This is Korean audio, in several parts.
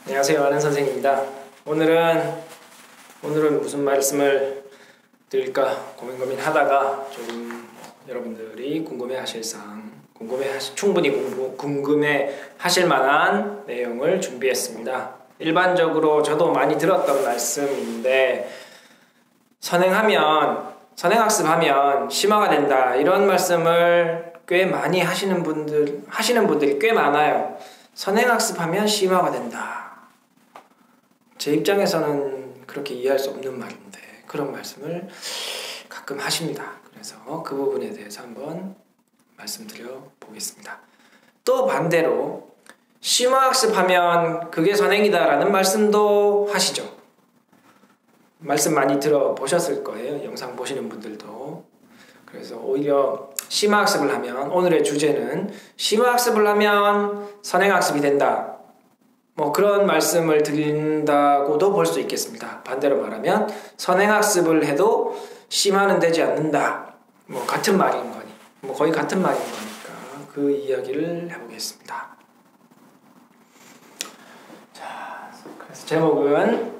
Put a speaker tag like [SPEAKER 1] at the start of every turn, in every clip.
[SPEAKER 1] 안녕하세요. 아는 선생입니다. 오늘은 무슨 말씀을 드릴까 고민하다가 조금 여러분들이 충분히 궁금해하실 만한 내용을 준비했습니다. 일반적으로 저도 많이 들었던 말씀인데 선행학습하면 심화가 된다, 이런 말씀을 꽤 많이 하시는 분들이 꽤 많아요. 선행학습하면 심화가 된다. 제 입장에서는 그렇게 이해할 수 없는 말인데 그런 말씀을 가끔 하십니다. 그래서 그 부분에 대해서 한번 말씀드려 보겠습니다. 또 반대로 심화학습하면 그게 선행이다라는 말씀도 하시죠. 말씀 많이 들어보셨을 거예요. 영상 보시는 분들도. 그래서 오히려 심화학습을 하면, 오늘의 주제는 심화학습을 하면 선행학습이 된다, 그런 말씀을 드린다고도 볼 수 있겠습니다. 반대로 말하면 선행학습을 해도 심화는 되지 않는다, 같은 말인 거니, 거의 같은 말인 거니까 그 이야기를 해보겠습니다. 자, 그래서 제목은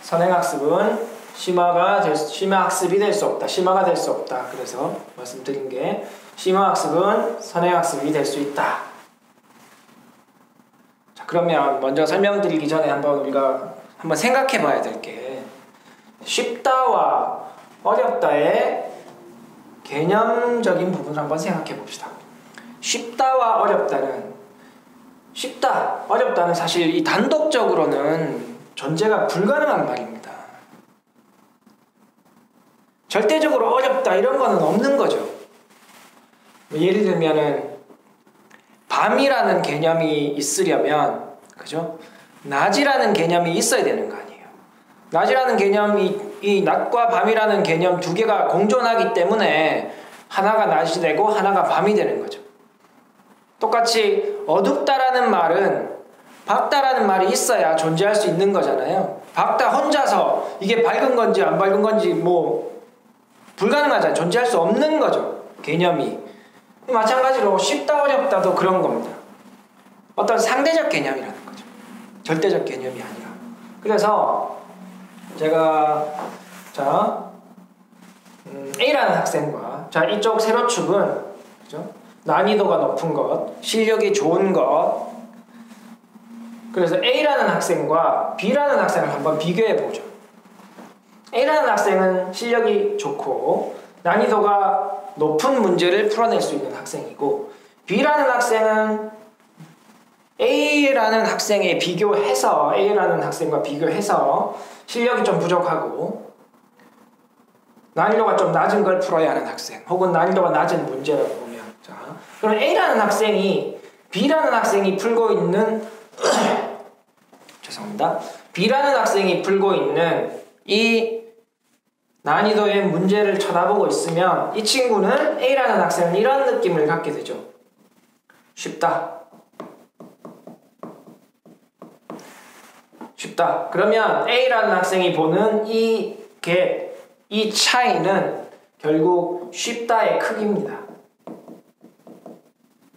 [SPEAKER 1] 선행학습은 심화학습이 될 수 없다, 심화가 될 수 없다. 그래서 말씀드린 게 심화학습은 선행학습이 될 수 있다. 그러면 먼저 설명드리기 전에 우리가 한번 생각해 봐야 될 게, 쉽다와 어렵다의 개념적인 부분을 한번 생각해 봅시다. 쉽다와 어렵다는, 쉽다, 어렵다는 사실 이 단독적으로는 존재가 불가능한 말입니다. 절대적으로 어렵다 이런 거는 없는 거죠. 예를 들면은 밤이라는 개념이 있으려면, 그죠? 낮이라는 개념이 있어야 되는 거 아니에요. 낮이라는 개념이, 이 낮과 밤이라는 개념 두 개가 공존하기 때문에 하나가 낮이 되고 하나가 밤이 되는 거죠. 똑같이 어둡다라는 말은 밝다라는 말이 있어야 존재할 수 있는 거잖아요. 밝다 혼자서 이게 밝은 건지 안 밝은 건지 불가능하잖아요. 존재할 수 없는 거죠, 개념이. 마찬가지로 쉽다 어렵다도 그런 겁니다. 어떤 상대적 개념이라는 거죠. 절대적 개념이 아니라. 그래서 제가 A라는 학생과 이쪽 세로축은, 그죠? 난이도가 높은 것, 실력이 좋은 것. 그래서 A라는 학생과 B라는 학생을 한번 비교해 보죠. A라는 학생은 실력이 좋고 난이도가 높은 문제를 풀어낼 수 있는 학생이고, B라는 학생은 A라는 학생과 비교해서 실력이 좀 부족하고 난이도가 좀 낮은 걸 풀어야 하는 학생, 혹은 난이도가 낮은 문제라고 보면, 그럼 A라는 학생이 B라는 학생이 풀고 있는 B라는 학생이 풀고 있는 이 난이도의 문제를 쳐다보고 있으면 이 친구는, A라는 학생은 이런 느낌을 갖게 되죠. 쉽다. 그러면 A라는 학생이 보는 이 차이는 결국 쉽다의 크기입니다.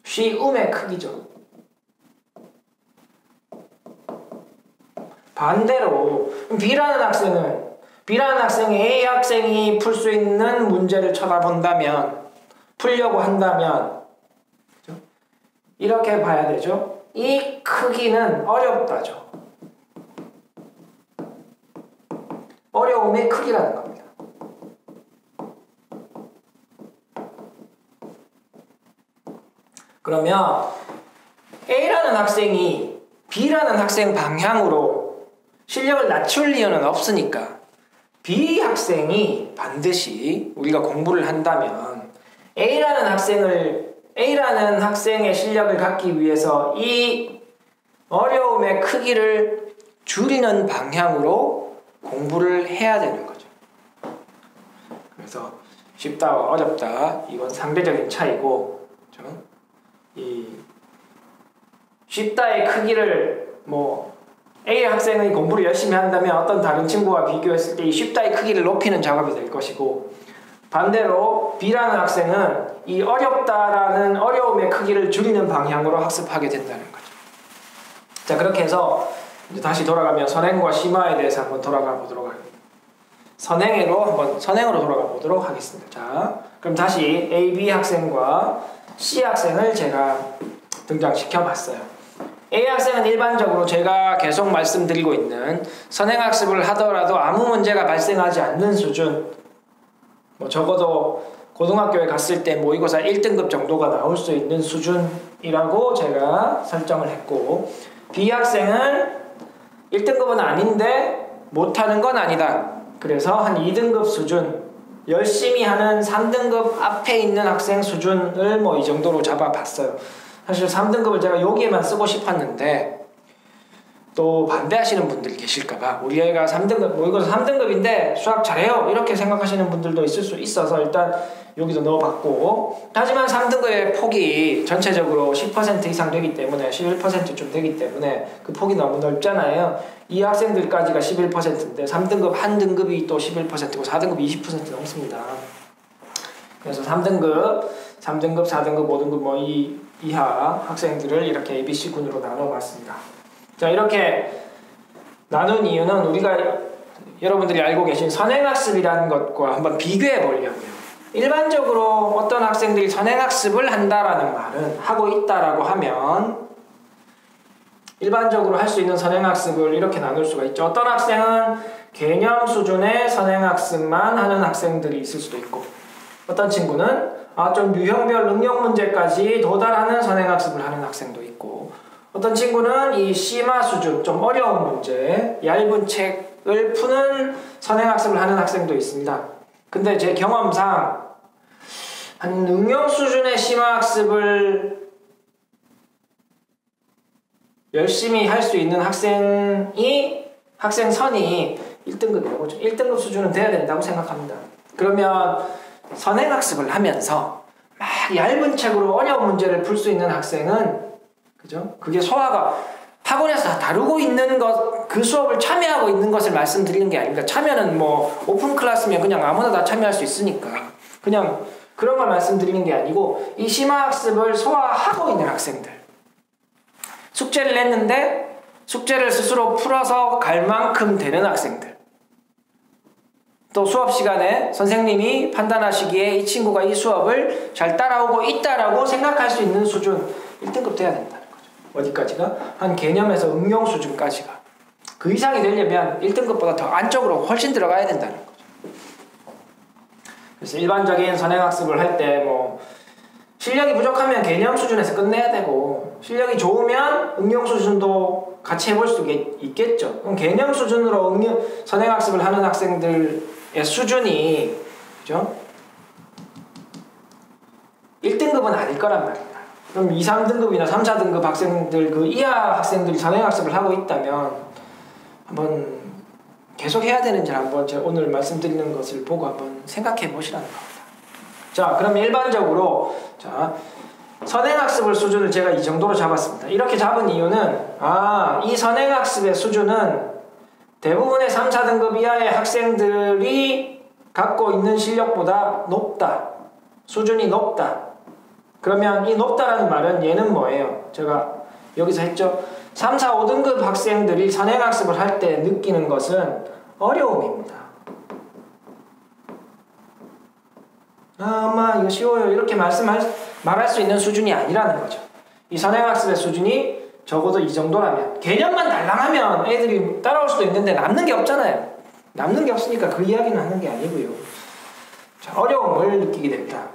[SPEAKER 1] 쉬움의 크기죠. 반대로 B라는 학생이 A 학생이 풀 수 있는 문제를 풀려고 한다면, 그렇죠? 이렇게 봐야 되죠. 이 크기는 어렵다죠. 어려움의 크기라는 겁니다. 그러면 A라는 학생이 B라는 학생 방향으로 실력을 낮출 이유는 없으니까 B 학생이 반드시, 우리가 공부를 한다면 A라는 학생의 실력을 갖기 위해서 이 어려움의 크기를 줄이는 방향으로 공부를 해야 되는 거죠. 그래서 쉽다와 어렵다, 이건 상대적인 차이고, 그렇죠? 이 쉽다의 크기를 A 학생이 공부를 열심히 한다면 어떤 다른 친구와 비교했을 때 이 쉽다의 크기를 높이는 작업이 될 것이고, 반대로 B라는 학생은 이 어렵다라는 어려움의 크기를 줄이는 방향으로 학습하게 된다는 거죠. 자, 그렇게 해서 이제 다시 돌아가면 선행과 심화에 대해서 한번 돌아가 보도록 하겠습니다. 선행으로 돌아가 보도록 하겠습니다. 자, 그럼 다시 A, B 학생과 C 학생을 제가 등장시켜 봤어요. A 학생은 일반적으로 제가 계속 말씀드리고 있는 선행학습을 하더라도 아무 문제가 발생하지 않는 수준, 뭐 적어도 고등학교에 갔을 때 모의고사 1등급 정도가 나올 수 있는 수준이라고 제가 설정을 했고, B 학생은 1등급은 아닌데 못하는 건 아니다. 그래서 한 2등급 수준, 열심히 하는 3등급 앞에 있는 학생 수준을 뭐 이 정도로 잡아봤어요. 사실 3등급을 제가 여기에만 쓰고 싶었는데 또 반대하시는 분들이 계실까봐, 우리 애가 3등급, 모의고사 3등급인데 수학 잘해요 이렇게 생각하시는 분들도 있을 수 있어서 일단 여기도 넣어봤고, 하지만 3등급의 폭이 전체적으로 10% 이상 되기 때문에 11%좀 되기 때문에 그 폭이 너무 넓잖아요. 이 학생들까지가 11%인데 3등급 한 등급이 또 11%고 4등급 20% 넘습니다. 그래서 3등급, 4등급, 5등급 뭐 이하 학생들을 이렇게 ABC군으로 나눠봤습니다. 자, 이렇게 나눈 이유는 우리가 여러분들이 알고 계신 선행학습이라는 것과 한번 비교해 보려고요. 일반적으로 어떤 학생들이 선행학습을 한다라는 말은, 하고 있다라고 하면 일반적으로 할 수 있는 선행학습을 이렇게 나눌 수가 있죠. 어떤 학생은 개념 수준의 선행학습만 하는 학생들이 있을 수도 있고, 어떤 친구는 좀 유형별 응용 문제까지 도달하는 선행학습을 하는 학생도 있고, 어떤 친구는 이 심화 수준, 좀 어려운 문제, 얇은 책을 푸는 선행학습을 하는 학생도 있습니다. 근데 제 경험상 한 응용 수준의 심화학습을 열심히 할 수 있는 학생 선이 1등급이라고, 1등급 수준은 돼야 된다고 생각합니다. 그러면 선행학습을 하면서 막 얇은 책으로 어려운 문제를 풀 수 있는 학생은, 그죠? 그게 소화가 학원에서 다 다루고 있는 것, 그 수업을 참여하고 있는 것을 말씀드리는 게 아닙니다. 참여는 뭐 오픈 클래스면 그냥 아무나 다 참여할 수 있으니까 그냥 그런 걸 말씀드리는 게 아니고, 이 심화학습을 소화하고 있는 학생들, 숙제를 냈는데 숙제를 스스로 풀어서 갈 만큼 되는 학생들, 또 수업 시간에 선생님이 판단하시기에 이 친구가 이 수업을 잘 따라오고 있다라고 생각할 수 있는 수준, 1등급 돼야 된다는 거죠. 어디까지가? 한 개념에서 응용 수준까지가. 그 이상이 되려면 1등급보다 더 안쪽으로 훨씬 들어가야 된다는 거죠. 그래서 일반적인 선행학습을 할 때 뭐 실력이 부족하면 개념 수준에서 끝내야 되고, 실력이 좋으면 응용 수준도 같이 해볼 수 있겠죠. 그럼 개념 수준으로 선행학습을 하는 학생들의 수준이, 그죠? 1등급은 아닐 거란 말입니다. 그럼 2, 3등급이나 3, 4등급 학생들, 그 이하 학생들이 선행학습을 하고 있다면 한번 계속 해야 되는지 한번 제가 오늘 말씀드리는 것을 보고 한번 생각해 보시라는 겁니다. 자, 그럼 일반적으로 선행학습을 수준을 제가 이 정도로 잡았습니다. 이렇게 잡은 이유는 이 선행학습의 수준은 대부분의 3, 4등급 이하의 학생들이 갖고 있는 실력보다 높다. 수준이 높다. 그러면 이 높다라는 말은 얘는 뭐예요? 제가 여기서 했죠. 3, 4, 5등급 학생들이 선행학습을 할 때 느끼는 것은 어려움입니다. 엄마 이거 쉬워요 이렇게 말할 수 있는 수준이 아니라는 거죠. 이 선행학습의 수준이 적어도 이 정도라면, 개념만 달랑하면 애들이 따라올 수도 있는데 남는 게 없잖아요. 남는 게 없으니까 그 이야기는 하는 게 아니고요. 자, 어려움을 느끼게 됩니다.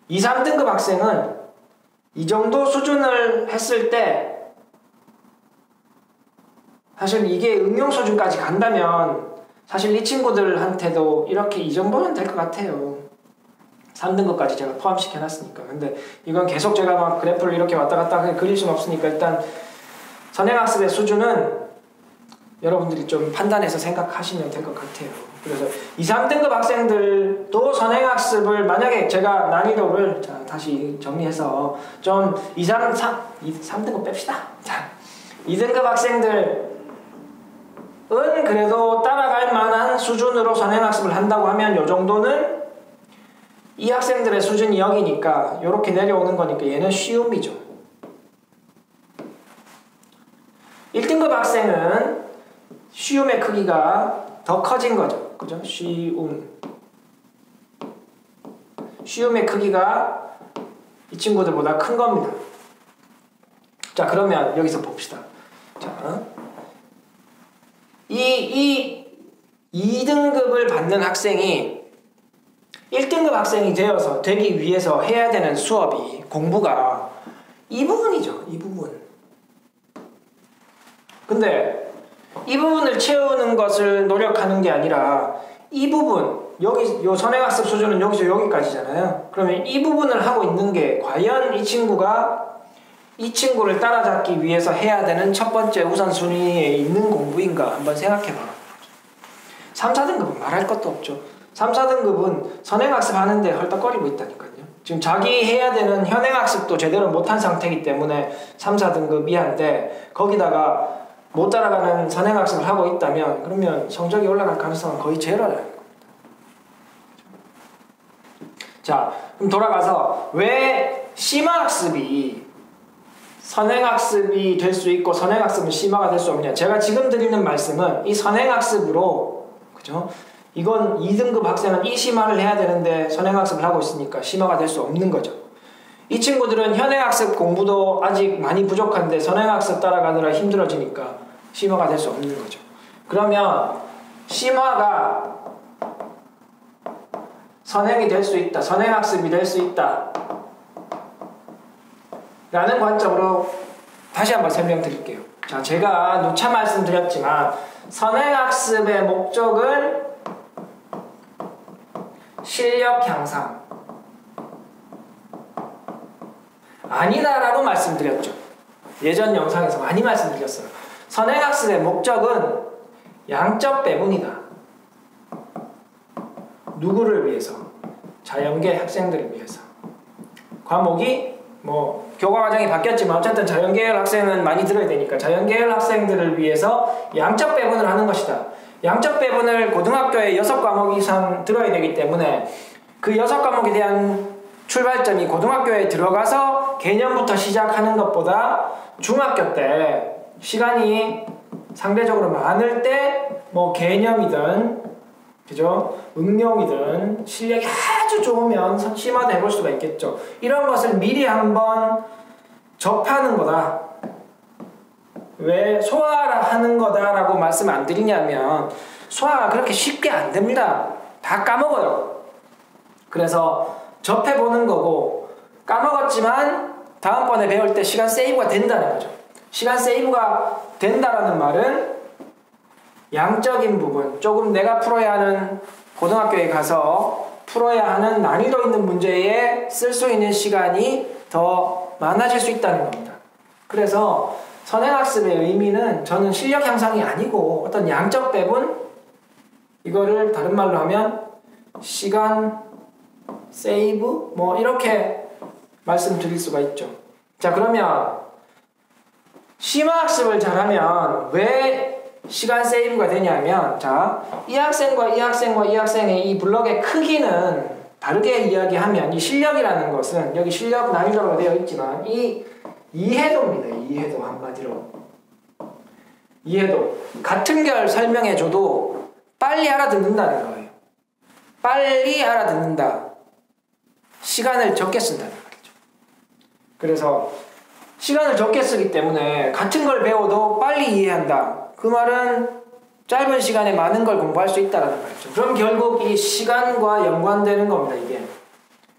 [SPEAKER 1] 2, 3등급 학생은 이 정도 수준을 했을 때 사실 이게 응용 수준까지 간다면 사실 이 친구들한테도 이렇게 이 정도는 될 것 같아요. 3등급까지 제가 포함시켜놨으니까. 근데 이건 계속 제가 막 그래프를 이렇게 왔다 갔다 그릴 수는 없으니까 일단 선행학습의 수준은 여러분들이 좀 판단해서 생각하시면 될 것 같아요. 그래서 2, 3등급 학생들도 선행학습을, 만약에 제가 난이도를 다시 정리해서 좀 3등급 뺍시다. 자, 2등급 학생들은 그래도 따라갈 만한 수준으로 선행학습을 한다고 하면 요 정도는 이 학생들의 수준이 여기니까 이렇게 내려오는 거니까 얘는 쉬움이죠. 1등급 학생은 쉬움의 크기가 더 커진 거죠. 그죠? 쉬움의 크기가 이 친구들보다 큰 겁니다. 자, 그러면 여기서 봅시다. 자, 이 2등급을 받는 학생이 1등급 학생이 되기 위해서 해야 되는 수업이, 공부가 이 부분이죠. 이 부분. 근데 이 부분을 채우는 것을 노력하는 게 아니라 이 부분, 여기 요 선행학습 수준은 여기서 여기까지잖아요. 그러면 이 부분을 하고 있는 게 과연 이 친구가 이 친구를 따라잡기 위해서 해야 되는 첫 번째 우선순위에 있는 공부인가 한번 생각해봐라. 3, 4등급은 말할 것도 없죠. 3, 4등급은 선행학습 하는데 헐떡거리고 있다니까요. 지금 자기 해야 되는 현행학습도 제대로 못한 상태이기 때문에 3, 4등급 이하인데 거기다가 못 따라가는 선행학습을 하고 있다면 그러면 성적이 올라갈 가능성은 거의 제로라는 겁니다. 자, 그럼 돌아가서 왜 심화학습이 선행학습이 될 수 있고 선행학습은 심화가 될 수 없냐. 제가 지금 드리는 말씀은 이 선행학습으로, 그죠? 이건 2등급 학생은 이 심화를 해야 되는데 선행학습을 하고 있으니까 심화가 될 수 없는 거죠. 이 친구들은 현행학습 공부도 아직 많이 부족한데 선행학습 따라가느라 힘들어지니까 심화가 될 수 없는 거죠. 그러면 심화가 선행이 될 수 있다, 선행학습이 될 수 있다 라는 관점으로 다시 한번 설명드릴게요. 자, 제가 누차 말씀드렸지만 선행학습의 목적은 실력 향상 아니다라고 말씀드렸죠. 예전 영상에서 많이 말씀드렸어요. 선행학습의 목적은 양적 배분이다. 누구를 위해서? 자연계 학생들을 위해서. 과목이 교과과정이 바뀌었지만 어쨌든 자연계열 학생은 많이 들어야 되니까 자연계열 학생들을 위해서 양적 배분을 하는 것이다. 양적 배분을 고등학교에 6과목 이상 들어야 되기 때문에 그 6과목에 대한 출발점이 고등학교에 들어가서 개념부터 시작하는 것보다 중학교 때 시간이 상대적으로 많을 때 개념이든, 그죠? 응용이든 실력이 아주 좋으면 심화도 해볼 수가 있겠죠. 이런 것을 미리 한번 접하는 거다. 왜 소화하는 거다라고 말씀 안 드리냐면 소화가 그렇게 쉽게 안 됩니다. 다 까먹어요. 그래서 접해보는 거고 까먹었지만 다음번에 배울 때 시간 세이브가 된다는 거죠. 시간 세이브가 된다라는 말은 양적인 부분, 조금 내가 풀어야 하는, 고등학교에 가서 풀어야 하는 난이도 있는 문제에 쓸 수 있는 시간이 더 많아질 수 있다는 겁니다. 그래서 선행학습의 의미는 저는 실력 향상이 아니고 어떤 양적 배분, 이거를 다른 말로 하면 시간 세이브 이렇게 말씀드릴 수가 있죠. 자, 그러면 심화학습을 잘하면 왜 시간 세이브가 되냐면, 자, 이 학생과 이 학생과 이 학생의 이 블럭의 크기는 다르게 이야기하면 이 실력이라는 것은 여기 실력 난이도로 되어 있지만 이 이해도입니다. 이해도 한마디로. 이해도. 같은 결 설명해줘도 빨리 알아듣는다는 거예요. 빨리 알아듣는다. 시간을 적게 쓴다는 말이죠. 그래서 시간을 적게 쓰기 때문에 같은 걸 배워도 빨리 이해한다. 그 말은 짧은 시간에 많은 걸 공부할 수 있다는 말이죠. 그럼 결국 이 시간과 연관되는 겁니다, 이게.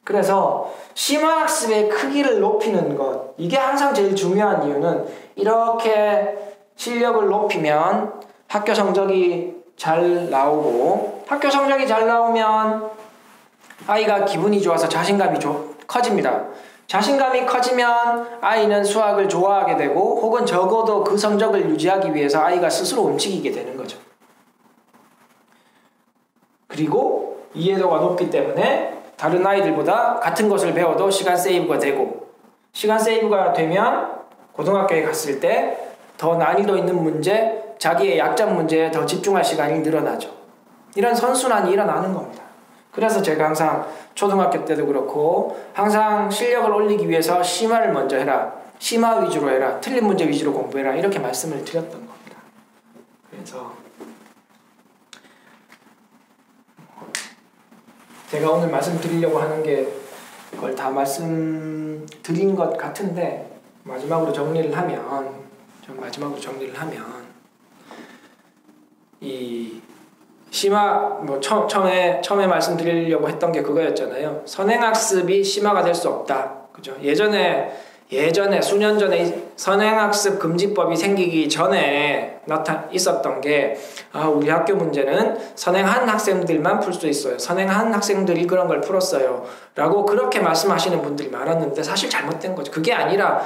[SPEAKER 1] 그래서 심화학습의 크기를 높이는 것, 이게 항상 제일 중요한 이유는 이렇게 실력을 높이면 학교 성적이 잘 나오고, 학교 성적이 잘 나오면 아이가 기분이 좋아서 자신감이 커집니다. 자신감이 커지면 아이는 수학을 좋아하게 되고 혹은 적어도 그 성적을 유지하기 위해서 아이가 스스로 움직이게 되는 거죠. 그리고 이해도가 높기 때문에 다른 아이들보다 같은 것을 배워도 시간 세이브가 되고, 시간 세이브가 되면 고등학교에 갔을 때 더 난이도 있는 문제, 자기의 약점 문제에 더 집중할 시간이 늘어나죠. 이런 선순환이 일어나는 겁니다. 그래서 제가 항상 초등학교 때도 그렇고 항상 실력을 올리기 위해서 심화를 먼저 해라. 심화 위주로 해라. 틀린 문제 위주로 공부해라. 이렇게 말씀을 드렸던 겁니다. 그래서 제가 오늘 말씀드리려고 하는 게 그걸 다 말씀드린 것 같은데 마지막으로 정리를 하면 이 심화 처음에 말씀드리려고 했던 게 그거였잖아요. 선행학습이 심화가 될 수 없다. 그죠? 예전에 수년 전에 선행학습 금지법이 생기기 전에 있었던 게 우리 학교 문제는 선행한 학생들만 풀 수 있어요. 선행한 학생들이 그런 걸 풀었어요. 라고 그렇게 말씀하시는 분들이 많았는데 사실 잘못된 거죠. 그게 아니라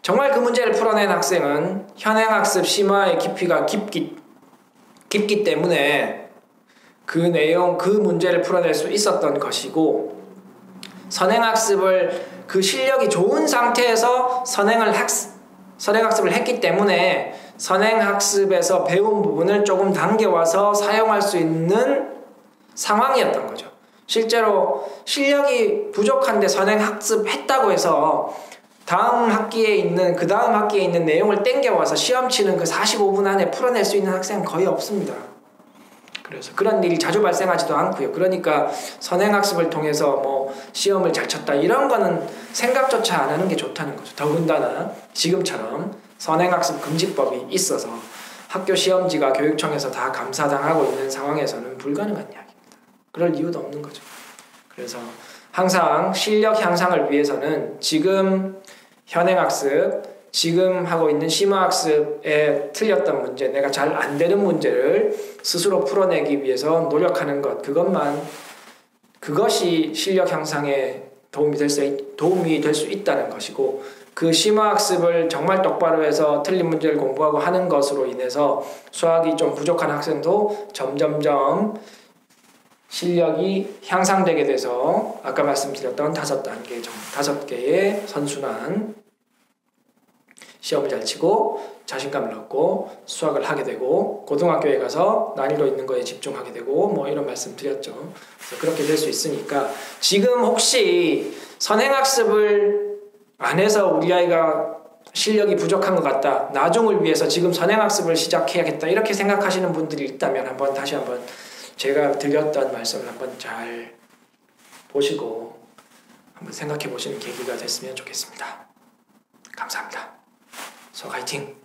[SPEAKER 1] 정말 그 문제를 풀어낸 학생은 현행학습 심화의 깊이가 깊기 때문에 그 문제를 풀어낼 수 있었던 것이고 선행학습을 그 실력이 좋은 상태에서 선행학습을 했기 때문에 선행학습에서 배운 부분을 조금 당겨와서 사용할 수 있는 상황이었던 거죠. 실제로 실력이 부족한데 선행학습했다고 해서 그 다음 학기에 있는 내용을 땡겨와서 시험 치는 그 45분 안에 풀어낼 수 있는 학생은 거의 없습니다. 그래서 그런 일이 자주 발생하지도 않고요. 그러니까 선행학습을 통해서 시험을 잘 쳤다 이런 거는 생각조차 안 하는 게 좋다는 거죠. 더군다나 지금처럼 선행학습 금지법이 있어서 학교 시험지가 교육청에서 다 감사당하고 있는 상황에서는 불가능한 이야기입니다. 그럴 이유도 없는 거죠. 그래서 항상 실력 향상을 위해서는 지금 현행학습, 지금 하고 있는 심화학습에 틀렸던 문제, 내가 잘 안 되는 문제를 스스로 풀어내기 위해서 노력하는 것, 그것이 실력 향상에 도움이 될 수 있다는 것이고, 그 심화학습을 정말 똑바로 해서 틀린 문제를 공부하고 하는 것으로 인해서 수학이 좀 부족한 학생도 점점점 실력이 향상되게 돼서 아까 말씀드렸던 5개의 선순환 시험을 잘 치고 자신감을 얻고 수학을 하게 되고 고등학교에 가서 난이도 있는 거에 집중하게 되고 이런 말씀 드렸죠. 그래서 그렇게 될 수 있으니까 지금 혹시 선행학습을 안 해서 우리 아이가 실력이 부족한 것 같다. 나중을 위해서 지금 선행학습을 시작해야겠다. 이렇게 생각하시는 분들이 있다면 다시 한번 제가 드렸던 말씀을 한번 잘 보시고 한번 생각해 보시는 계기가 됐으면 좋겠습니다. 감사합니다. 수학 화이팅!